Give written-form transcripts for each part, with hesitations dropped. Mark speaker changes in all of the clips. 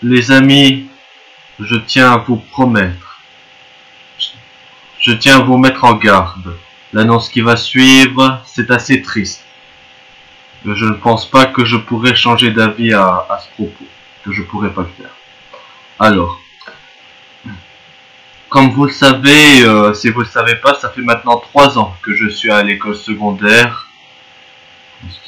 Speaker 1: Les amis, je tiens à vous promettre, je tiens à vous mettre en garde. L'annonce qui va suivre, c'est assez triste. Je ne pense pas que je pourrais changer d'avis à ce propos, que je pourrais pas le faire. Alors, comme vous le savez, si vous le savez pas, ça fait maintenant 3 ans que je suis à l'école secondaire.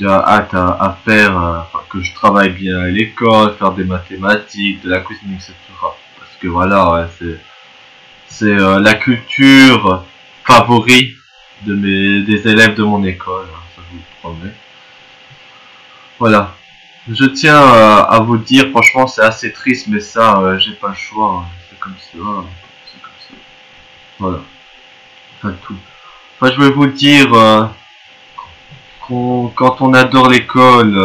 Speaker 1: J'ai hâte à faire, que je travaille bien à l'école, faire des mathématiques, de la cuisine, etc. Parce que voilà, ouais, c'est la culture favorite des élèves de mon école, hein, ça je vous le promets. Voilà. Je tiens à vous dire, franchement, c'est assez triste, mais ça, j'ai pas le choix. Hein. C'est comme ça. C'est comme ça. Voilà. Enfin, tout. Enfin, je vais vous dire, quand on adore l'école,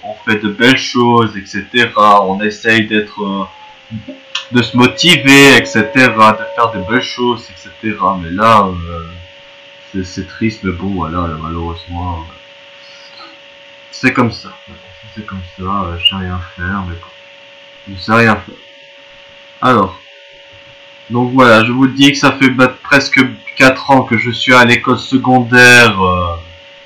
Speaker 1: on fait de belles choses, etc. On essaye de se motiver, etc. De faire de belles choses, etc. Mais là, c'est triste, mais bon, voilà, malheureusement, c'est comme ça. C'est comme ça, je sais rien faire, mais bon, je sais rien faire. Alors, donc voilà, je vous dis que ça fait presque 4 ans que je suis à l'école secondaire,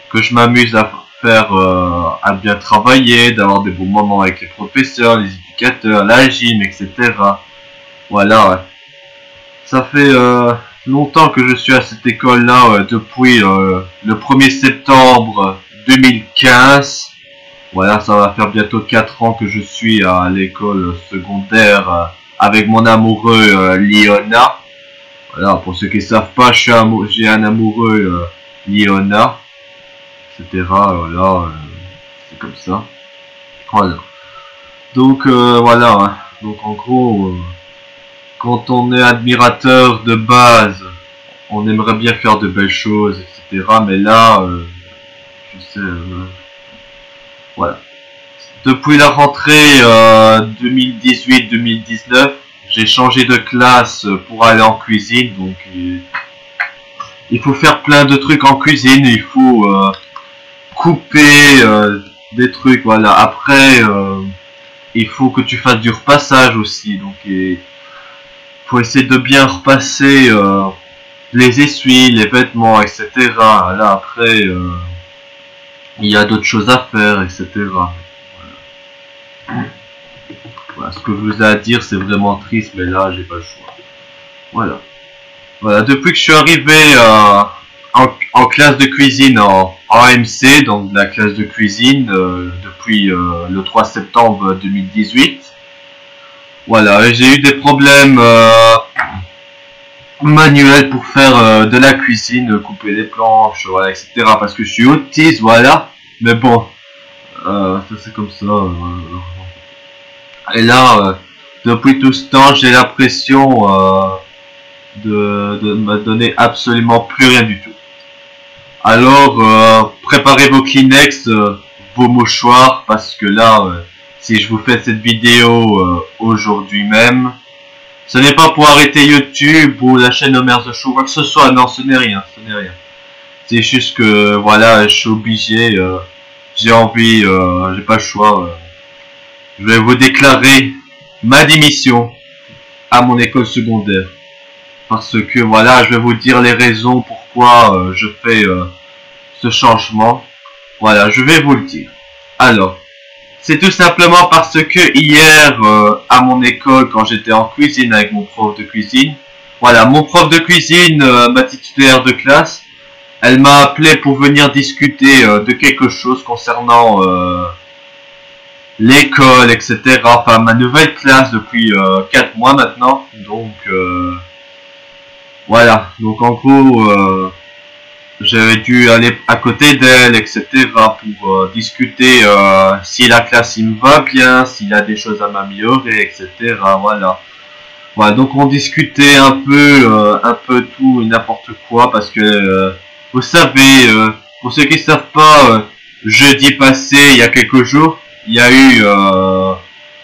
Speaker 1: que je m'amuse à faire, à bien travailler, d'avoir des bons moments avec les professeurs, les éducateurs, la gym, etc. Voilà, ça fait longtemps que je suis à cette école-là, depuis le 1er septembre 2015. Voilà, ça va faire bientôt 4 ans que je suis à l'école secondaire avec mon amoureux Léona. Voilà, pour ceux qui ne savent pas, j'ai un amoureux Léona, etc. Voilà, c'est comme ça. Voilà. Donc voilà, hein. Donc en gros, quand on est admirateur de base, on aimerait bien faire de belles choses, etc. Mais là, je sais, voilà. Depuis la rentrée 2018-2019, j'ai changé de classe pour aller en cuisine. Donc il faut faire plein de trucs en cuisine. Il faut couper des trucs. Voilà. Après, il faut que tu fasses du repassage aussi. Donc il faut essayer de bien repasser les essuies, les vêtements, etc. Là après, il y a d'autres choses à faire, etc. Voilà, ce que je vous ai à dire, c'est vraiment triste, mais là, j'ai pas le choix. Voilà. Voilà, depuis que je suis arrivé en classe de cuisine en AMC, donc la classe de cuisine, depuis le 3 septembre 2018. Voilà, j'ai eu des problèmes manuels pour faire de la cuisine, couper les planches, voilà, etc. Parce que je suis autiste, voilà. Mais bon, ça c'est comme ça. Et là, depuis tout ce temps, j'ai l'impression de me donner absolument plus rien du tout. Alors, préparez vos Kleenex, vos mouchoirs, parce que là, si je vous fais cette vidéo aujourd'hui même, ce n'est pas pour arrêter YouTube ou la chaîne Homer The Show, quoi que ce soit, non, ce n'est rien, ce n'est rien. C'est juste que, voilà, je suis obligé, j'ai envie, j'ai pas le choix. Je vais vous déclarer ma démission à mon école secondaire. Parce que voilà, je vais vous dire les raisons pourquoi je fais ce changement. Voilà, je vais vous le dire. Alors, c'est tout simplement parce que hier, à mon école, quand j'étais en cuisine avec mon prof de cuisine, voilà, mon prof de cuisine, ma titulaire de classe, elle m'a appelé pour venir discuter de quelque chose concernant l'école, etc. Enfin, ma nouvelle classe depuis 4 mois maintenant. Donc, voilà. Donc, en gros, j'avais dû aller à côté d'elle, etc. pour discuter si la classe il me va bien, s'il y a des choses à m'améliorer, etc. Voilà. Voilà. Donc, on discutait un peu tout et n'importe quoi parce que, vous savez, pour ceux qui ne savent pas, jeudi passé, il y a quelques jours, il y a eu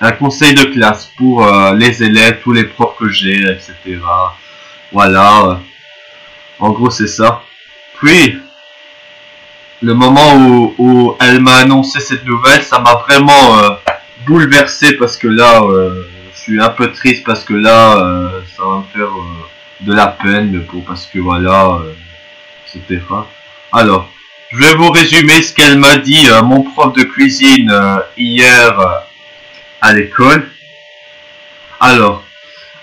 Speaker 1: un conseil de classe pour les élèves, tous les profs que j'ai, etc. Voilà. En gros, c'est ça. Puis, le moment où elle m'a annoncé cette nouvelle, ça m'a vraiment bouleversé parce que là, suis un peu triste parce que là, ça va me faire de la peine, mais bon, parce que voilà, etc. Alors, je vais vous résumer ce qu'elle m'a dit, mon prof de cuisine, hier à l'école. Alors,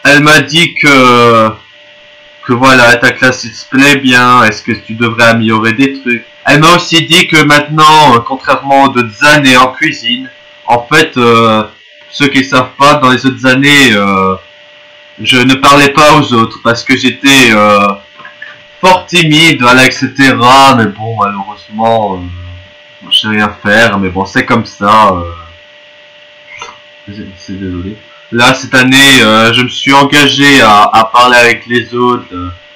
Speaker 1: elle m'a dit que voilà, ta classe il se plaît bien, est-ce que tu devrais améliorer des trucs. Elle m'a aussi dit que maintenant, contrairement aux autres années en cuisine, en fait, ceux qui ne savent pas, dans les autres années, je ne parlais pas aux autres parce que j'étais fort timide, voilà, etc. Mais bon, malheureusement, je sais rien faire, mais bon, c'est comme ça. C'est désolé. Là, cette année, je me suis engagé à parler avec les autres,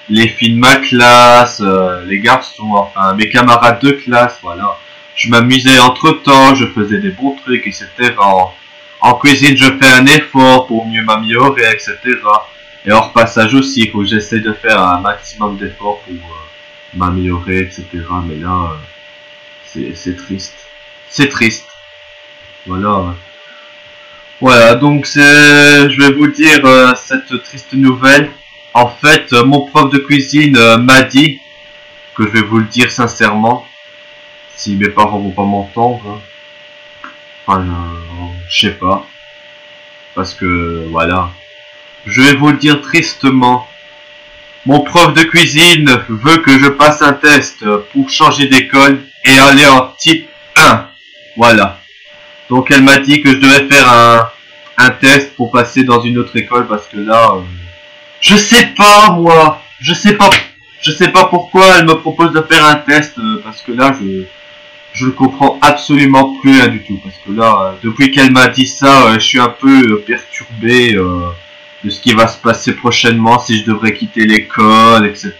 Speaker 1: les filles de ma classe, les garçons, enfin, mes camarades de classe, voilà. Je m'amusais entre temps, je faisais des bons trucs, etc. En cuisine, je fais un effort pour mieux m'améliorer, etc. Et hors passage aussi, il faut que j'essaie de faire un maximum d'efforts pour m'améliorer, etc. Mais là, c'est triste. C'est triste. Voilà. Voilà, donc je vais vous dire cette triste nouvelle. En fait, mon prof de cuisine m'a dit, que je vais vous le dire sincèrement, si mes parents vont pas m'entendre, hein. Enfin, je sais pas, parce que voilà, je vais vous le dire tristement. Mon prof de cuisine veut que je passe un test pour changer d'école et aller en type 1. Voilà. Donc elle m'a dit que je devais faire un test pour passer dans une autre école parce que là, je sais pas moi, je sais pas pourquoi elle me propose de faire un test parce que là je ne comprends absolument plus rien du tout parce que là depuis qu'elle m'a dit ça, je suis un peu perturbé de ce qui va se passer prochainement si je devrais quitter l'école, etc.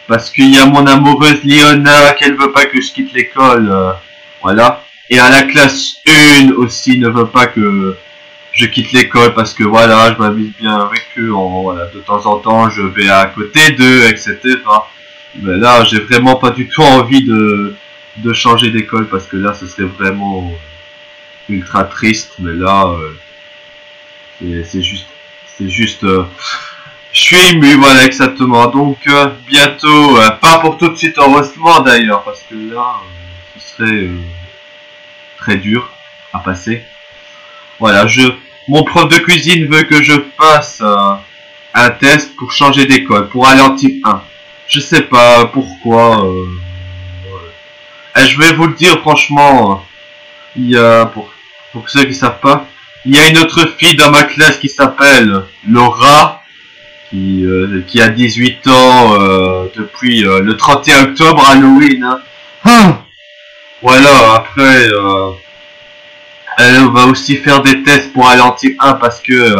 Speaker 1: Parce qu'il y a mon amoureuse Liona qu'elle veut pas que je quitte l'école, voilà. Et à la classe 1 aussi ne veut pas que je quitte l'école parce que voilà, je m'amuse bien avec eux. Voilà, de temps en temps, je vais à côté d'eux, etc. Mais là, j'ai vraiment pas du tout envie de changer d'école parce que là, ce serait vraiment ultra triste. Mais là, c'est juste, je suis ému, voilà, exactement. Donc, bientôt, pas pour tout de suite, heureusement d'ailleurs, parce que là, ce serait très dur à passer. Voilà, mon prof de cuisine veut que je fasse un test pour changer d'école, pour aller en type 1. Je sais pas pourquoi. Je vais vous le dire franchement, il y a, pour ceux qui savent pas, il y a une autre fille dans ma classe qui s'appelle Laura, qui a 18 ans depuis le 31 octobre, Halloween. Hein. Voilà, après... elle va aussi faire des tests pour aller en type 1 parce que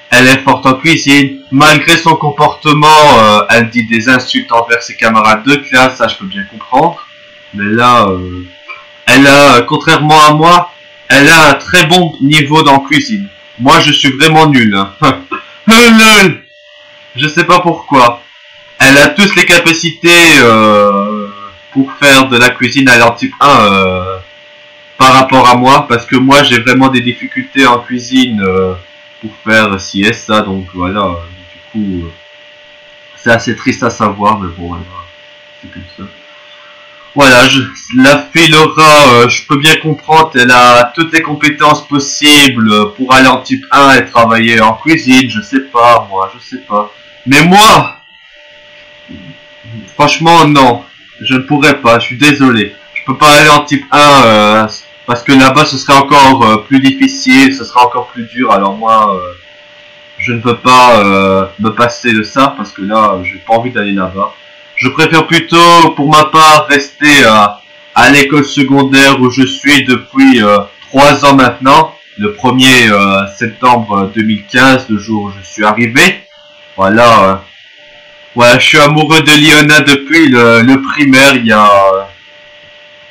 Speaker 1: elle est forte en cuisine. Malgré son comportement, elle dit des insultes envers ses camarades de classe, ça je peux bien comprendre. Mais là, elle a, contrairement à moi, elle a un très bon niveau dans cuisine. Moi je suis vraiment nul. Hein. Je sais pas pourquoi. Elle a tous les capacités pour faire de la cuisine à en type 1 par rapport à moi, parce que moi j'ai vraiment des difficultés en cuisine pour faire ci et ça, donc voilà, du coup c'est assez triste à savoir, mais bon voilà, c'est comme ça. Voilà, la fille Laura, je peux bien comprendre, elle a toutes les compétences possibles pour aller en type 1 et travailler en cuisine, je sais pas, moi, je sais pas. Mais moi, franchement non, je ne pourrais pas, je suis désolé. Je peux pas aller en type 1 parce que là-bas ce serait encore plus difficile, ce sera encore plus dur. Alors moi, je ne peux pas me passer de ça parce que là, j'ai pas envie d'aller là-bas. Je préfère plutôt, pour ma part, rester à l'école secondaire où je suis depuis 3 ans maintenant. Le 1er septembre 2015, le jour où je suis arrivé. Voilà, voilà, je suis amoureux de Liona depuis le primaire, il y a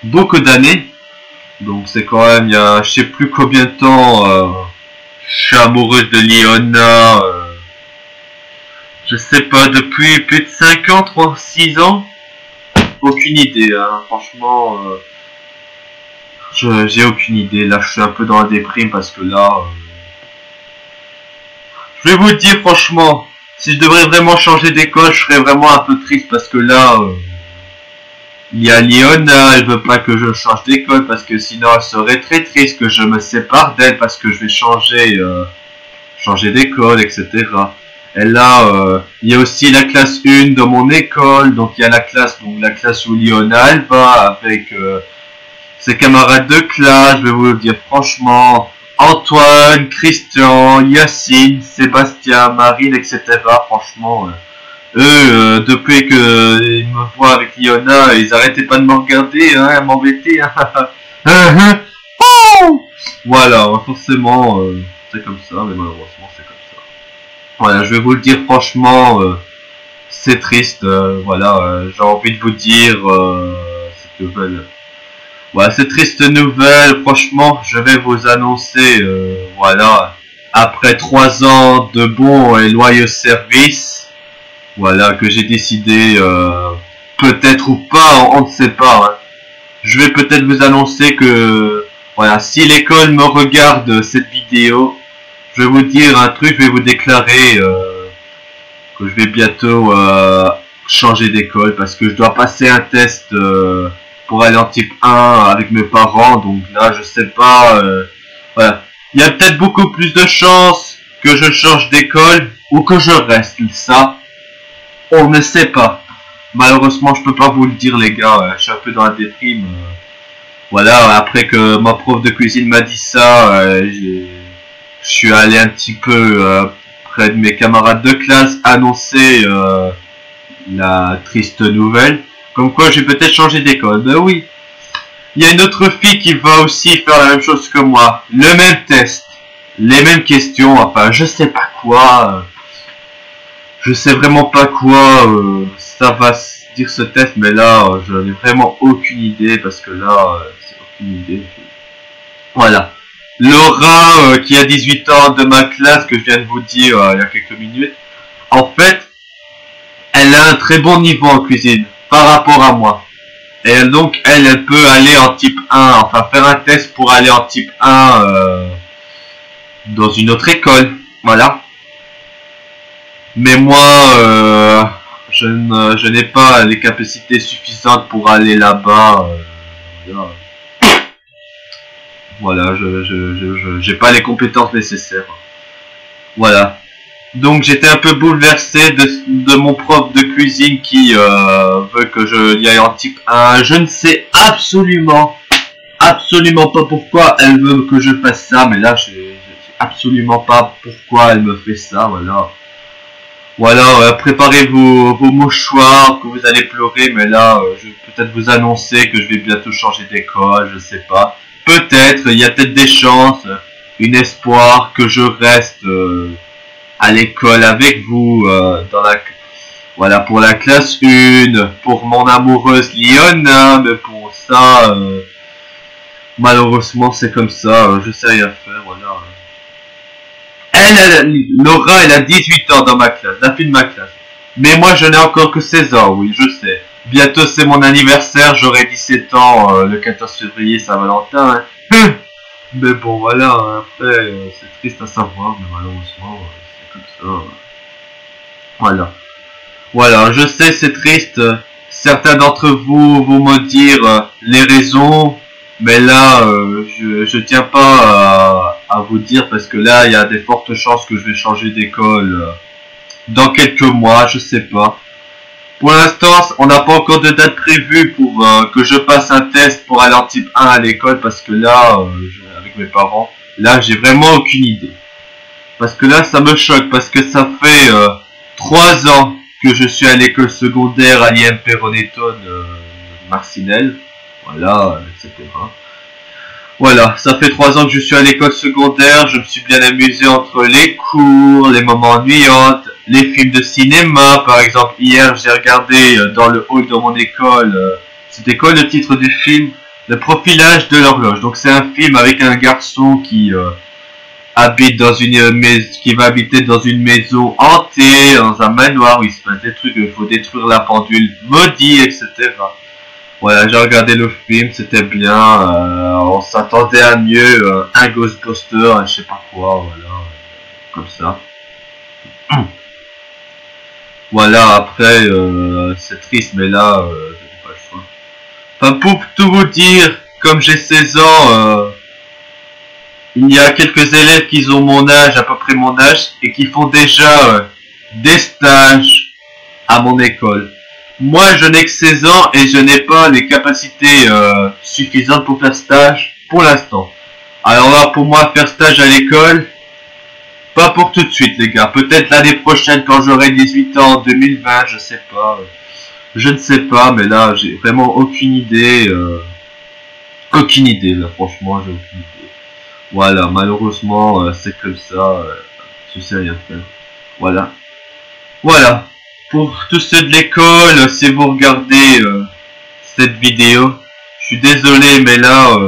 Speaker 1: beaucoup d'années. Donc c'est quand même, il y a je sais plus combien de temps, je suis amoureuse de Liona. Je sais pas, depuis plus de 5 ans, 6 ans. Aucune idée, hein. Franchement, j'ai aucune idée. Là, je suis un peu dans la déprime parce que là, je vais vous dire franchement, si je devrais vraiment changer d'école, je serais vraiment un peu triste parce que là, il y a Liona, elle veut pas que je change d'école parce que sinon elle serait très triste que je me sépare d'elle parce que je vais changer d'école, etc. Et là, il y a aussi la classe 1 de mon école, donc il y a la classe où Liona elle va avec ses camarades de classe, je vais vous le dire franchement, Antoine, Christian, Yacine, Sébastien, Marine, etc. Franchement, eux, depuis qu'ils me voient avec Liona, ils arrêtaient pas de me regarder, hein, à m'embêter. Hein. Voilà, forcément, c'est comme ça, mais malheureusement, c'est comme ça. Voilà, je vais vous le dire franchement, c'est triste, voilà, j'ai envie de vous dire cette nouvelle. Voilà, cette triste nouvelle, franchement, je vais vous annoncer, voilà, après 3 ans de bons et loyaux services, voilà, que j'ai décidé, peut-être ou pas, on ne sait pas, hein. Je vais peut-être vous annoncer que, voilà, si l'école me regarde cette vidéo, je vais vous dire un truc, je vais vous déclarer que je vais bientôt changer d'école parce que je dois passer un test pour aller en type 1 avec mes parents, donc là je sais pas, voilà. Il y a peut-être beaucoup plus de chances que je change d'école ou que je reste, ça, on ne sait pas. Malheureusement je peux pas vous le dire les gars, je suis un peu dans la déprime. Voilà, après que ma prof de cuisine m'a dit ça, je suis allé un petit peu près de mes camarades de classe annoncer la triste nouvelle. Comme quoi j'ai peut-être changé d'école. Ben oui. Il y a une autre fille qui va aussi faire la même chose que moi. Le même test. Les mêmes questions. Enfin, je sais pas quoi. Je sais vraiment pas quoi ça va dire ce test. Mais là, je n'ai vraiment aucune idée. Parce que là, c'est aucune idée. Voilà. Laura, qui a 18 ans de ma classe, que je viens de vous dire il y a quelques minutes. En fait, elle a un très bon niveau en cuisine par rapport à moi. Et donc, elle peut aller en type 1, enfin faire un test pour aller en type 1 dans une autre école. Voilà. Mais moi, je n'ai pas les capacités suffisantes pour aller là-bas. Voilà, j'ai pas les compétences nécessaires. Voilà. Donc j'étais un peu bouleversé de mon prof de cuisine qui veut que je y aille en type 1. Je ne sais absolument pas pourquoi elle veut que je fasse ça, mais là je sais absolument pas pourquoi elle me fait ça, voilà. Voilà, préparez vos mouchoirs, que vous allez pleurer, mais là je vais peut-être vous annoncer que je vais bientôt changer d'école, je sais pas. Peut-être, il y a peut-être des chances, une espoir que je reste à l'école avec vous voilà, pour la classe 1, pour mon amoureuse Liona, mais pour ça malheureusement c'est comme ça, je sais rien faire, voilà. Laura elle a 18 ans dans ma classe, la fille de ma classe, mais moi je n'ai encore que 16 ans, oui je sais. Bientôt c'est mon anniversaire, j'aurai 17 ans le 14 février Saint-Valentin, hein. Mais bon voilà, après c'est triste à savoir, mais malheureusement comme ça. Voilà. Voilà, je sais, c'est triste. Certains d'entre vous vont me dire les raisons, mais là, je tiens pas à vous dire parce que là, il y a des fortes chances que je vais changer d'école dans quelques mois, je sais pas. Pour l'instant, on n'a pas encore de date prévue pour que je passe un test pour aller en type 1 à l'école parce que là, avec mes parents, là, j'ai vraiment aucune idée. Parce que là, ça me choque, parce que ça fait 3 ans que je suis à l'école secondaire à l'IMP Renéton Marcinelle. Voilà, etc. Voilà, ça fait 3 ans que je suis à l'école secondaire, je me suis bien amusé entre les cours, les moments ennuyants, les films de cinéma. Par exemple, hier, j'ai regardé dans le hall de mon école, c'était quoi le titre du film? Le profilage de l'horloge. Donc c'est un film avec un garçon qui habite dans qui va habiter dans une maison hantée, dans un manoir où il se passe des trucs, il faut détruire la pendule maudite, etc. Voilà, j'ai regardé le film, c'était bien, on s'attendait à mieux, un Ghostbuster, je sais pas quoi, voilà, comme ça. Voilà, après, c'est triste, mais là, je n'ai pas le choix. Enfin, pour tout vous dire, comme j'ai 16 ans, il y a quelques élèves qui ont mon âge, à peu près mon âge, et qui font déjà des stages à mon école. Moi, je n'ai que 16 ans et je n'ai pas les capacités suffisantes pour faire stage pour l'instant. Alors là, pour moi, faire stage à l'école, pas pour tout de suite, les gars. Peut-être l'année prochaine, quand j'aurai 18 ans, en 2020, je sais pas. Je ne sais pas, mais là, j'ai vraiment aucune idée. Aucune idée, là, franchement, j'ai aucune idée. Voilà, malheureusement, c'est comme ça. Je sais rien faire. Voilà. Voilà. Pour tous ceux de l'école, si vous regardez cette vidéo, je suis désolé, mais là,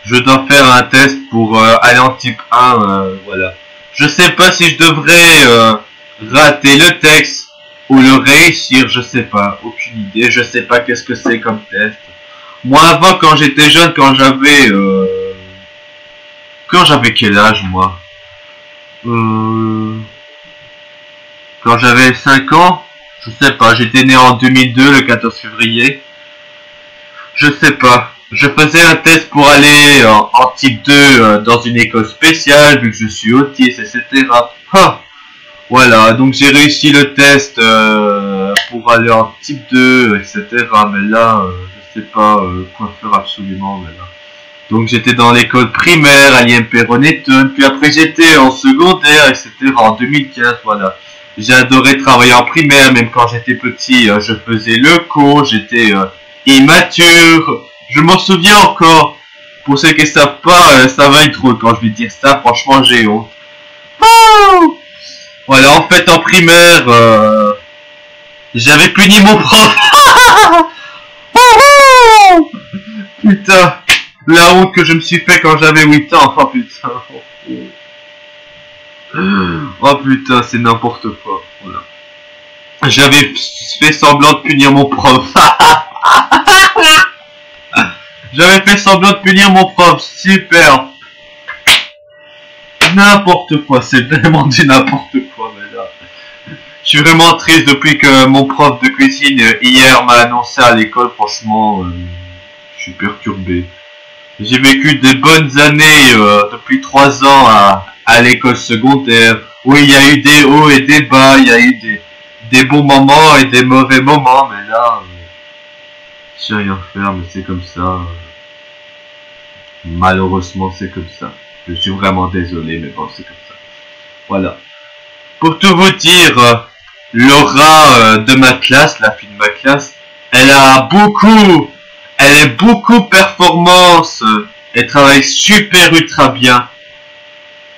Speaker 1: je dois faire un test pour aller en type 1, voilà. Je sais pas si je devrais rater le texte ou le réussir, je sais pas, aucune idée, je sais pas qu'est-ce que c'est comme test. Moi avant, quand j'étais jeune, quand j'avais quel âge, moi Quand j'avais 5 ans, je sais pas, j'étais né en 2002, le 14 février. Je sais pas. Je faisais un test pour aller en type 2 dans une école spéciale, vu que je suis autiste, etc. Ah, voilà, donc j'ai réussi le test pour aller en type 2, etc. Mais là, je sais pas quoi faire absolument. Mais là. Donc j'étais dans l'école primaire à l'IMP Renéton, puis après j'étais en secondaire, etc. en 2015, voilà. J'ai adoré travailler en primaire, même quand j'étais petit, je faisais le co, j'étais immature. Je m'en souviens encore. Pour ceux qui ne savent pas, ça va être drôle quand je vais dire ça, franchement j'ai honte. Oh, voilà, en fait en primaire, j'avais puni mon prof. Oh, putain, la honte que je me suis fait quand j'avais 8 ans, oh putain. Oh putain, c'est n'importe quoi. Voilà. J'avais fait semblant de punir mon prof. J'avais fait semblant de punir mon prof. Super. N'importe quoi. C'est vraiment du n'importe quoi. Mais là, je suis vraiment triste depuis que mon prof de cuisine hier m'a annoncé à l'école. Franchement, je suis perturbé. J'ai vécu des bonnes années depuis 3 ans à l'école secondaire, où il y a eu des hauts et des bas, il y a eu des bons moments et des mauvais moments, mais là, je sais rien faire, mais c'est comme ça. Malheureusement, c'est comme ça. Je suis vraiment désolé, mais bon, c'est comme ça. Voilà. Pour tout vous dire, Laura de ma classe, la fille de ma classe, elle est beaucoup performance, elle travaille super ultra bien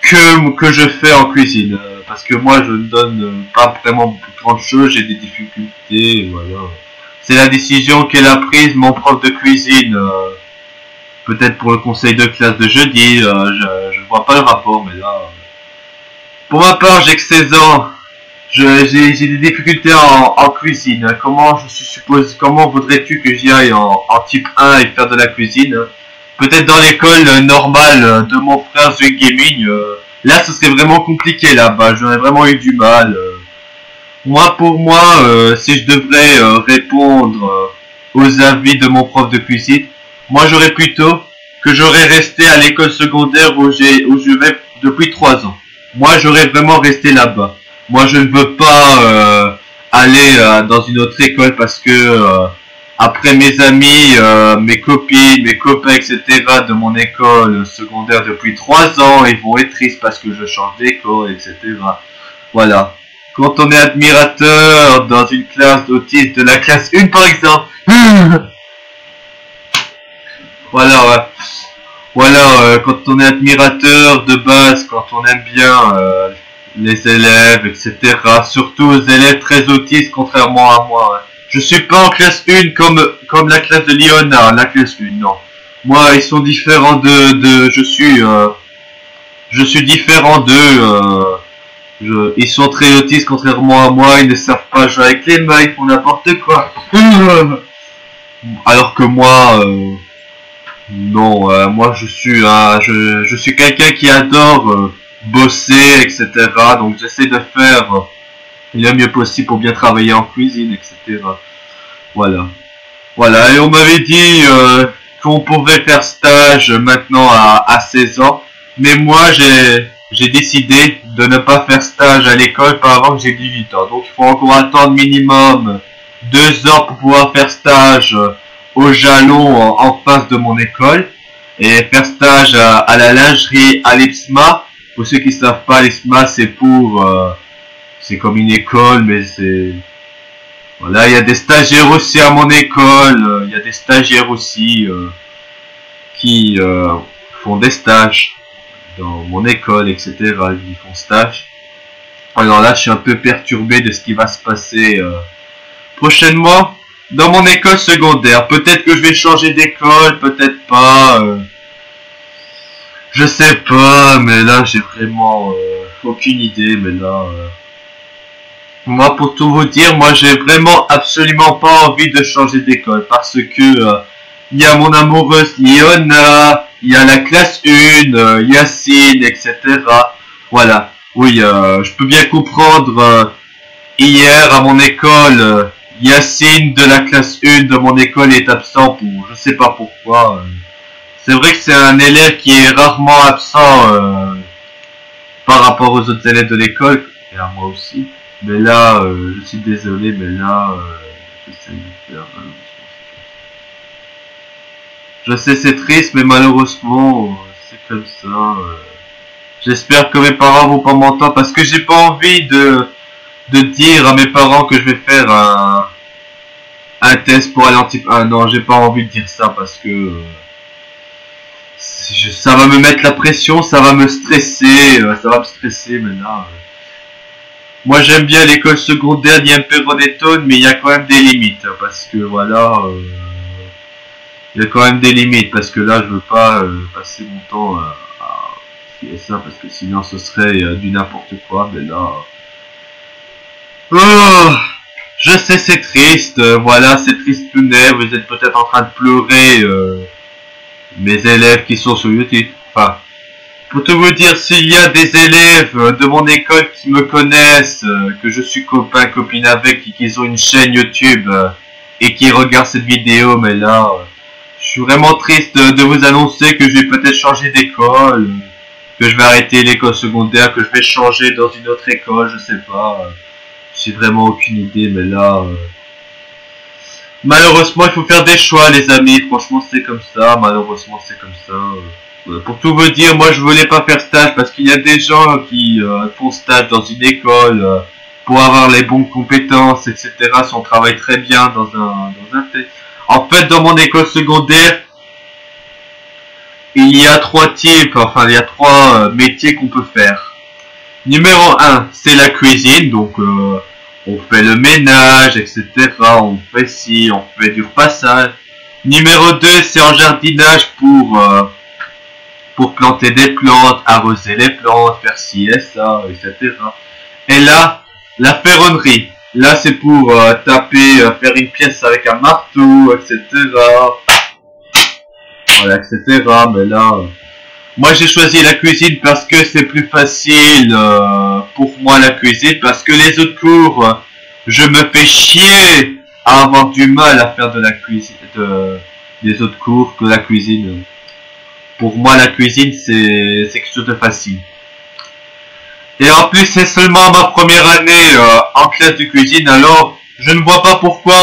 Speaker 1: que je fais en cuisine. Parce que moi je ne donne pas vraiment grand chose, j'ai des difficultés, voilà. C'est la décision qu'elle a prise, mon prof de cuisine. Peut-être pour le conseil de classe de jeudi, je vois pas le rapport, mais là... Pour ma part, j'ai que 16 ans. J'ai des difficultés en cuisine. Comment voudrais-tu que j'y aille en type 1 et faire de la cuisine? Peut-être dans l'école normale de mon frère Zwig Gaming. Là, ce serait vraiment compliqué là-bas. J'aurais vraiment eu du mal. Pour moi, si je devrais répondre aux avis de mon prof de cuisine, moi j'aurais plutôt que j'aurais resté à l'école secondaire où je vais depuis 3 ans. Moi, j'aurais vraiment resté là-bas. Moi, je ne veux pas aller dans une autre école parce que après mes amis, mes copines, mes copains, etc. de mon école secondaire depuis 3 ans, ils vont être tristes parce que je change d'école, etc. Voilà. Quand on est admirateur dans une classe d'autistes de la classe 1 par exemple, voilà, voilà, quand on est admirateur de base, quand on aime bien les élèves, etc. Surtout aux élèves très autistes, contrairement à moi. Je suis pas en classe 1 comme la classe de Léonard, la classe 1, non. Moi, ils sont différents je suis différent d'eux. Ils sont très autistes, contrairement à moi. Ils ne savent pas jouer avec les mains, ils font n'importe quoi. Alors que moi, non, moi je suis quelqu'un qui adore bosser, etc. Donc j'essaie de faire le mieux possible pour bien travailler en cuisine, etc. Voilà. Voilà, et on m'avait dit qu'on pouvait faire stage maintenant à 16 ans. Mais moi, j'ai décidé de ne pas faire stage à l'école pas avant que j'ai 18 ans. Donc il faut encore attendre minimum 2 ans pour pouvoir faire stage au jalon en face de mon école. Et faire stage à la lingerie à l'IPSMA. Pour ceux qui ne savent pas, l'IPSMA c'est pour... c'est comme une école, mais c'est... Voilà, il y a des stagiaires aussi à mon école. Il y a des stagiaires aussi qui font des stages dans mon école, etc. Ils font stage. Alors là, je suis un peu perturbé de ce qui va se passer prochainement dans mon école secondaire. Peut-être que je vais changer d'école, peut-être pas. Je sais pas, mais là, j'ai vraiment aucune idée. Mais là, moi, pour tout vous dire, moi, j'ai vraiment absolument pas envie de changer d'école parce que il y a mon amoureuse Léona, il y a la classe 1, Yacine, etc. Voilà. Oui, je peux bien comprendre. Hier, à mon école, Yacine de la classe 1 de mon école est absent pour je sais pas pourquoi. C'est vrai que c'est un élève qui est rarement absent par rapport aux autres élèves de l'école, et à moi aussi. Mais là, je suis désolé, mais là, j'essaie de faire... Je sais, c'est triste, mais malheureusement, c'est comme ça. J'espère que mes parents vont pas m'entendre, parce que j'ai pas envie de dire à mes parents que je vais faire un test pour aller en type 1. Non, j'ai pas envie de dire ça, parce que ça va me mettre la pression, ça va me stresser, mais là... moi j'aime bien l'école secondaire d'Impero-Netone, mais il y a quand même des limites, hein, parce que voilà... il y a quand même des limites, parce que là je veux pas passer mon temps à faire ça, parce que sinon ce serait du n'importe quoi, mais là... Oh, je sais c'est triste, voilà c'est triste tout net, vous êtes peut-être en train de pleurer, mes élèves qui sont sur YouTube. Enfin, pour tout vous dire, s'il y a des élèves de mon école qui me connaissent, que je suis copine avec, et qui ont une chaîne YouTube et qui regardent cette vidéo, mais là, je suis vraiment triste de vous annoncer que je vais peut-être changer d'école, que je vais arrêter l'école secondaire, que je vais changer dans une autre école, je sais pas. J'ai vraiment aucune idée, mais là... malheureusement, il faut faire des choix, les amis. Franchement, c'est comme ça. Malheureusement, c'est comme ça. Pour tout vous dire, moi, je voulais pas faire stage parce qu'il y a des gens qui font stage dans une école pour avoir les bonnes compétences, etc. Si on travaille très bien dans un test. En fait, dans mon école secondaire, il y a 3 types, enfin, il y a 3 métiers qu'on peut faire. Numéro 1, c'est la cuisine, donc... on fait le ménage, etc. On fait ci, on fait du repassage. Numéro 2, c'est en jardinage pour planter des plantes, arroser les plantes, faire ci et ça, etc. Et là, la ferronnerie. Là, c'est pour taper, faire une pièce avec un marteau, etc. Voilà, etc. Mais là... moi j'ai choisi la cuisine parce que c'est plus facile pour moi la cuisine, parce que les autres cours, je me fais chier à avoir du mal à faire de la cuisine, des autres cours que la cuisine. Pour moi la cuisine c'est quelque chose de facile. Et en plus c'est seulement ma première année en classe de cuisine, alors je ne vois pas pourquoi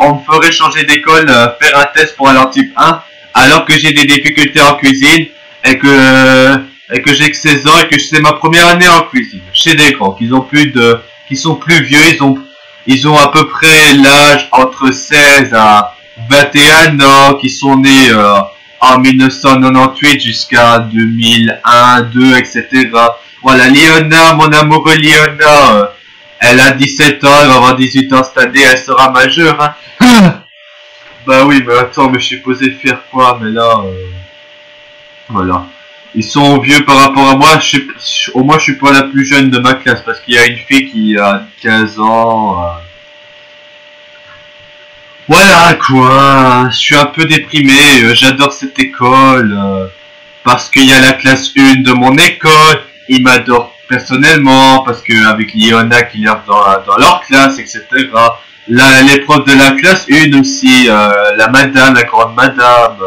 Speaker 1: on me ferait changer d'école, faire un test pour aller en type 1, alors que j'ai des difficultés en cuisine. Et que j'ai que 16 ans et que c'est ma première année en cuisine. Chez des grands, qui sont plus vieux, ils ont à peu près l'âge entre 16 à 21 ans, qui sont nés en 1998 jusqu'à 2001, 2, etc. Voilà, Léona, mon amoureux Léona, elle a 17 ans, elle va avoir 18 ans cette année, elle sera majeure, hein. Bah oui, mais attends, mais je suis posé faire quoi, mais là... voilà. Ils sont vieux par rapport à moi. Au moins, je suis pas la plus jeune de ma classe parce qu'il y a une fille qui a 15 ans. Voilà quoi. Je suis un peu déprimé. J'adore cette école parce qu'il y a la classe 1 de mon école. ils m'adorent personnellement, parce qu'avec Liona qui est dans leur classe, etc. Les profs de la classe 1 aussi, la madame, la grande madame,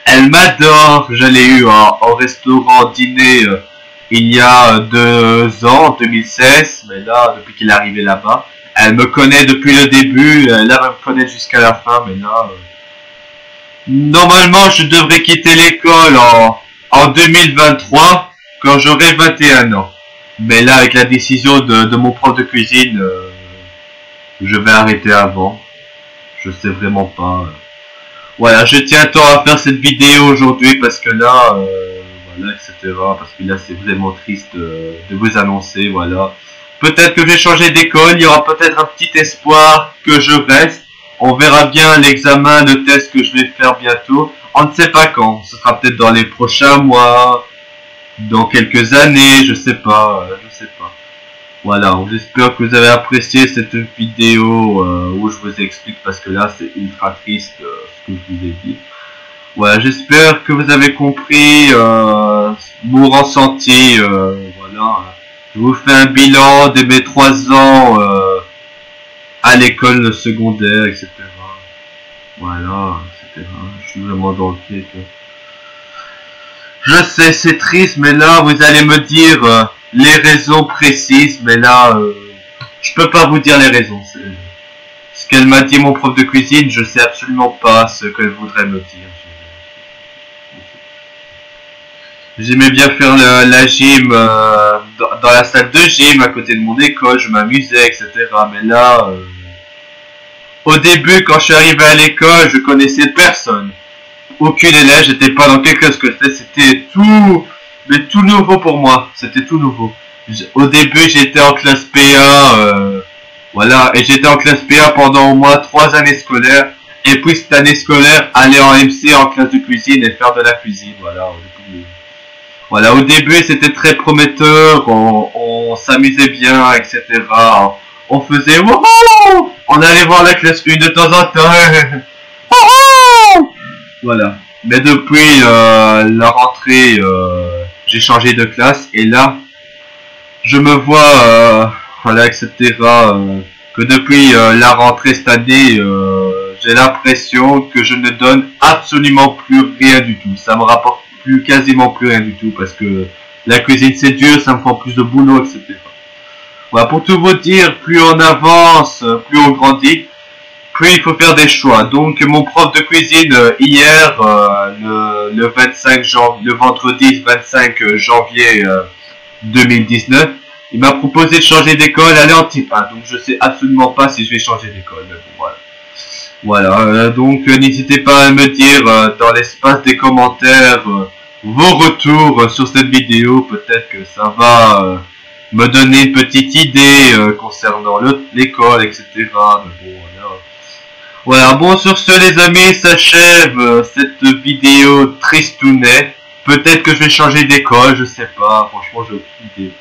Speaker 1: elle m'adore. Je l'ai eu en restaurant dîner il y a 2 ans, en 2016, mais là, depuis qu'il est arrivé là-bas, elle me connaît depuis le début, là, elle va me connaître jusqu'à la fin, mais là, normalement, je devrais quitter l'école en 2023, quand j'aurai 21 ans. Mais là, avec la décision de mon prof de cuisine, je vais arrêter avant. Je sais vraiment pas. Voilà, je tiens tant à faire cette vidéo aujourd'hui parce que là, voilà, etc. Parce que là, c'est vraiment triste de vous annoncer, voilà. Peut-être que je vais changer d'école, il y aura peut-être un petit espoir que je reste. On verra bien l'examen, le test que je vais faire bientôt. On ne sait pas quand, ce sera peut-être dans les prochains mois, dans quelques années, je sais pas, Voilà, j'espère que vous avez apprécié cette vidéo où je vous explique parce que là c'est ultra triste ce que je vous ai dit. Voilà, j'espère que vous avez compris mon ressenti, voilà. Je vous fais un bilan de mes 3 ans à l'école secondaire, etc. Voilà, etc. Je suis vraiment dans le pied. Je sais, c'est triste, mais là, vous allez me dire les raisons précises, mais là, je peux pas vous dire les raisons. Ce qu'elle m'a dit, mon prof de cuisine, je sais absolument pas ce qu'elle voudrait me dire. J'aimais bien faire la gym dans la salle de gym à côté de mon école, je m'amusais, etc. Mais là, au début, quand je suis arrivé à l'école, je connaissais personne. Aucune élève, j'étais pas dans quelque chose que c'était tout, mais tout nouveau pour moi. C'était tout nouveau. Au début, j'étais en classe PA, voilà, et j'étais en classe PA pendant au moins 3 années scolaires. Et puis cette année scolaire, aller en MC en classe de cuisine et faire de la cuisine, voilà. Voilà, au début c'était très prometteur, on s'amusait bien, etc. On faisait wouhou, on allait voir la classe 1 de temps en temps. Voilà. Mais depuis la rentrée, j'ai changé de classe et là, je me vois, voilà, etc. Que depuis la rentrée cette année, j'ai l'impression que je ne donne absolument plus rien du tout. Ça me rapporte quasiment plus rien du tout parce que la cuisine c'est dur, ça me prend plus de boulot, etc. Voilà, pour tout vous dire, plus on avance, plus on grandit, plus il faut faire des choix. Donc mon prof de cuisine hier, le 25 janvier, le vendredi 25 janvier 2019, il m'a proposé de changer d'école, aller en type 1. Donc je sais absolument pas si je vais changer d'école. Mais bon, voilà. Voilà, donc n'hésitez pas à me dire dans l'espace des commentaires vos retours sur cette vidéo. Peut-être que ça va me donner une petite idée concernant l'école, etc. Mais bon, voilà. Voilà, bon, sur ce les amis, s'achève cette vidéo tristounet. Peut-être que je vais changer d'école, je sais pas, franchement j'ai aucune idée.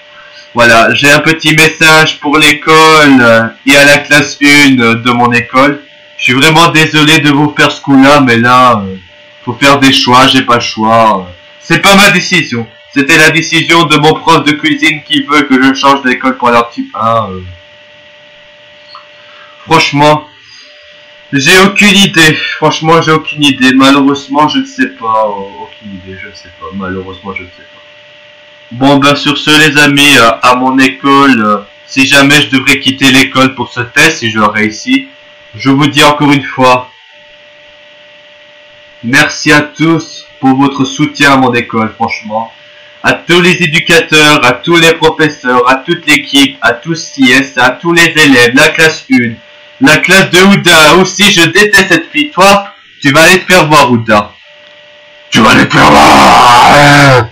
Speaker 1: Voilà, j'ai un petit message pour l'école et à la classe 1 de mon école. Je suis vraiment désolé de vous faire ce coup-là, mais là, faut faire des choix, j'ai pas le choix. C'est pas ma décision, c'était la décision de mon prof de cuisine qui veut que je change d'école pour leur type 1. Franchement, j'ai aucune idée, franchement j'ai aucune idée, malheureusement je ne sais pas, aucune idée, je ne sais pas, malheureusement je ne sais pas. Bon ben sur ce les amis, à mon école, si jamais je devrais quitter l'école pour ce test, si je réussis, je vous dis encore une fois, merci à tous pour votre soutien à mon école, franchement. À tous les éducateurs, à tous les professeurs, à toute l'équipe, à tous CS, à tous les élèves, la classe 1, la classe de Ouda, aussi je déteste cette fille. Toi, tu vas aller te faire voir Ouda. Tu vas aller te faire voir.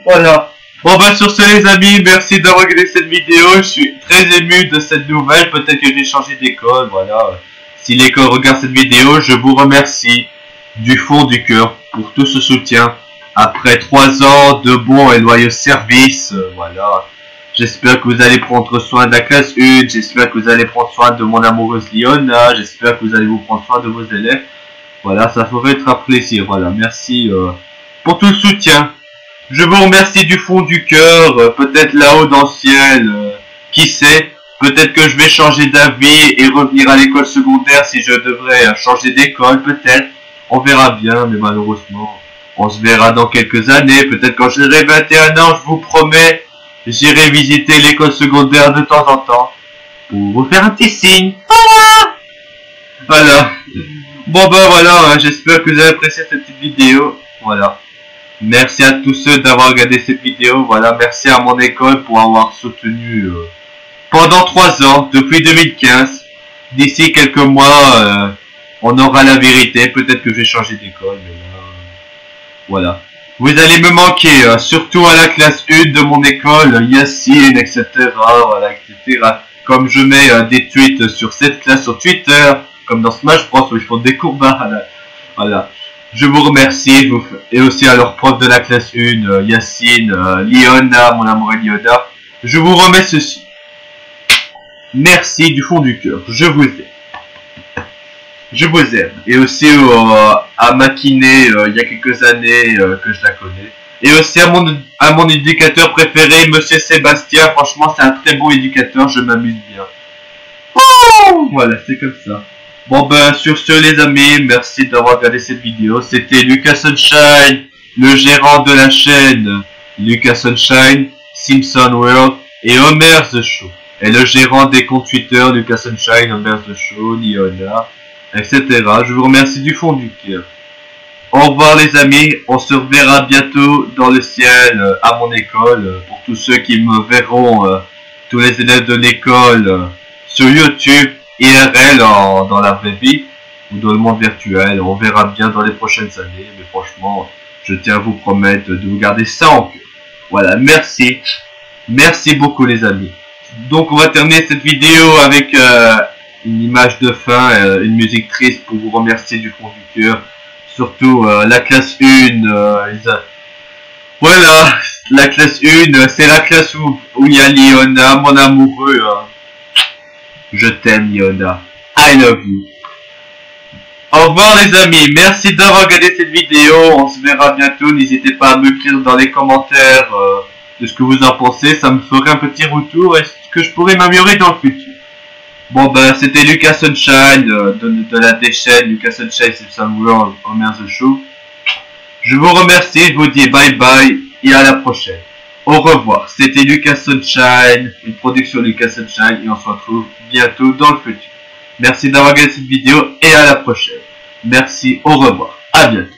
Speaker 1: Voilà. Bon bah sur ce les amis, merci d'avoir regardé cette vidéo. Je suis très ému de cette nouvelle. Peut-être que j'ai changé d'école, voilà. Si l'école regarde cette vidéo, je vous remercie du fond du cœur pour tout ce soutien. Après 3 ans de bons et loyaux services, voilà. J'espère que vous allez prendre soin de la classe 1, j'espère que vous allez prendre soin de mon amoureuse Liona, j'espère que vous allez vous prendre soin de vos élèves. Voilà, ça ferait être un plaisir, voilà. Merci pour tout le soutien. Je vous remercie du fond du cœur, peut-être là-haut dans le ciel, qui sait, peut-être que je vais changer d'avis et revenir à l'école secondaire si je devrais changer d'école, peut-être. On verra bien, mais malheureusement, on se verra dans quelques années, peut-être quand j'aurai 21 ans, je vous promets, j'irai visiter l'école secondaire de temps en temps, pour vous faire un petit signe. Voilà. Bon ben voilà, j'espère que vous avez apprécié cette petite vidéo, voilà. Merci à tous ceux d'avoir regardé cette vidéo. Voilà, merci à mon école pour avoir soutenu pendant 3 ans, depuis 2015. D'ici quelques mois, on aura la vérité. Peut-être que je vais changer d'école, mais là, voilà. Vous allez me manquer, surtout à la classe 1 de mon école, Yacine, etc. Voilà, etc. Comme je mets des tweets sur cette classe sur Twitter, comme dans Smash Bros où ils font des courbades. Voilà. Je vous remercie, et aussi à leurs profs de la classe 1, Yacine, Liona, mon amour Liona. Je vous remets ceci. Merci du fond du cœur, je vous aime. Je vous aime. Et aussi à Makiné, il y a quelques années que je la connais. Et aussi à mon éducateur préféré, Monsieur Sébastien. Franchement, c'est un très bon éducateur, je m'amuse bien. Oh, voilà, c'est comme ça. Bon ben sur ce les amis, merci d'avoir regardé cette vidéo. C'était Lucas Sunshine, le gérant de la chaîne Lucas Sunshine, Simpson World et Homer The Show. Et le gérant des comptes Twitter Lucas Sunshine, Homer The Show, Liona, etc. Je vous remercie du fond du cœur. Au revoir les amis, on se reverra bientôt dans le ciel à mon école. Pour tous ceux qui me verront, tous les élèves de l'école sur YouTube. IRL dans la vraie vie ou dans le monde virtuel, on verra bien dans les prochaines années, mais franchement, je tiens à vous promettre de vous garder ça en cœur. Voilà, merci. Merci beaucoup les amis. Donc on va terminer cette vidéo avec une image de fin, une musique triste pour vous remercier du fond du cœur. Surtout la classe 1, voilà, la classe 1, c'est la classe où il y a Liona, mon amoureux. Je t'aime Liona. I love you. Au revoir les amis. Merci d'avoir regardé cette vidéo. On se verra bientôt. N'hésitez pas à m'écrire dans les commentaires de ce que vous en pensez. Ça me ferait un petit retour. Est-ce que je pourrais m'améliorer dans le futur? Bon ben c'était Lucas Sunshine de la déchaîne Lucas Sunshine Simpson World Homer The Show. Je vous remercie. Je vous dis bye bye et à la prochaine. Au revoir, c'était Lucas Sunshine, une production Lucas Sunshine et on se retrouve bientôt dans le futur. Merci d'avoir regardé cette vidéo et à la prochaine. Merci, au revoir, à bientôt.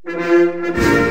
Speaker 1: Ciao.